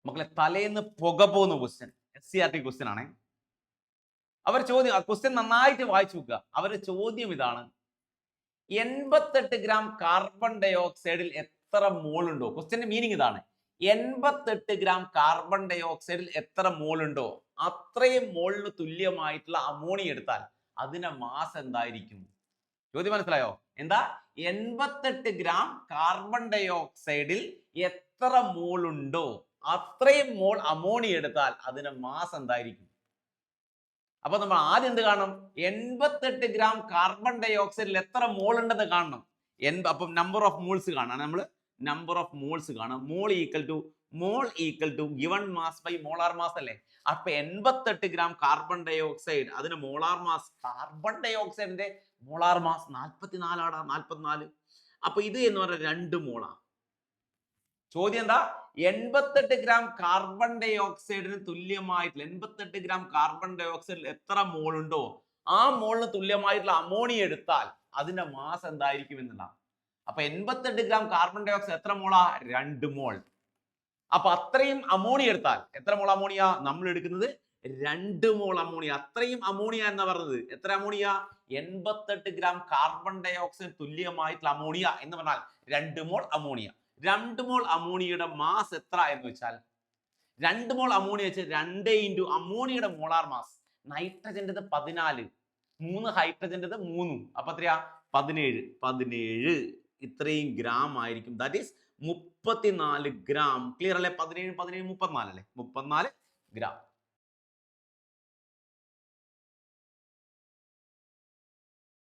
മക്കളെ തലേന്ന് പുക പോകുന്ന ക്വസ്റ്റ്യൻ, SCRT ക്വസ്റ്റ്യൻ ആണ്. അവർ ചോദ്യം ക്വസ്റ്റ്യൻ നന്നായിട്ട് വായിച്ചു നോക്കുക. അവരുടെ ചോദ്യം ഇതാണ്: 88 ഗ്രാം കാർബൺ ഡൈ ഓക്സൈഡിൽ എത്ര മോൾ ഉണ്ടോ? ക്വസ്റ്റ്യന്റെ മീനിങ് ഇതാണ്. 88 ഗ്രാം കാർബൺ ഡൈ ഓക്സൈഡിൽ എത്ര മോൾ ഉണ്ടോ അത്രയും മോളിന് തുല്യമായിട്ടുള്ള അമോണിയ എടുത്താൽ അതിന്റെ മാസ് എന്തായിരിക്കും? ചോദ്യം മനസ്സിലായോ? എന്താ? 88 ഗ്രാം കാർബൺ ഡൈ ഓക്സൈഡിൽ എത്ര മോൾ ഉണ്ടോ അത്രയും മോൾ അമോണിയ എടുത്താൽ അതിന്റെ മാസ് എന്തായിരിക്കും? അപ്പൊ നമ്മൾ ആദ്യം എന്ത് കാണണം? 88 ഗ്രാം കാർബൺ ഡൈ ഓക്സൈഡിൽ എത്ര മോൾ ഉണ്ടെന്ന് കാണണം. അപ്പം നമ്പർ ഓഫ് മോൾസ് കാണാൻ നമ്മൾ നമ്പർ ഓഫ് മോൾസ് കാണാം. Mole equal to given mass by molar mass അല്ലേ? അപ്പൊ 88 ഗ്രാം കാർബൺ ഡൈ ഓക്സൈഡ് അതിന് മോളാർ മാസ്, കാർബൺ ഡൈ ഓക്സൈഡിന്റെ മോളാർ മാസ് 44 ആടാ, 44. അപ്പൊ ഇത് എന്ന് പറഞ്ഞാൽ 2 മോളാണ്. ചോദ്യം എന്താ? 88 ഗ്രാം കാർബൺ ഡൈ ഓക്സൈഡിന് തുല്യമായിട്ടുള്ള 88 ഗ്രാം കാർബൺ ഡൈ ഓക്സൈഡിൽ എത്ര മോൾ ഉണ്ടോ ആ മോളിന് തുല്യമായിട്ടുള്ള അമോണിയ എടുത്താൽ അതിന്റെ മാസ് എന്തായിരിക്കും എന്നുള്ളതാണ്. അപ്പൊ 88 ഗ്രാം കാർബൺ ഡൈ ഓക്സൈഡ് എത്ര മോളാ? 2 മോൾ. അപ്പൊ അത്രയും അമോണിയ എടുത്താൽ എത്ര മോൾ അമോണിയ? നമ്മൾ എടുക്കുന്നത് 2 മോൾ അമോണിയ. അത്രയും അമോണിയ എന്ന് പറഞ്ഞത് എത്ര ammonia? 88 gram carbon dioxide തുല്യമായിട്ടുള്ള അമോണിയ എന്ന് പറഞ്ഞാൽ 2 മോൾ അമോണിയ. 2 മോൾ അമോണിയയുടെ മാസ് എത്ര എന്ന് വെച്ചാൽ 2 മോൾ അമോണിയ വെച്ചാൽ 2 ഇൻറ്റു അമോണിയയുടെ മോളാർ മാസ്. നൈട്രജൻ്റെത് 14, 3 ഹൈഡ്രജൻ്റെത് 3, അപ്പൊ എത്രയാ? 17. ഇത്രയും ഗ്രാം ആയിരിക്കും. That is 34 gram. ക്ലിയർ അല്ലേ? 17 34 അല്ലേ? 34 ഗ്രാം.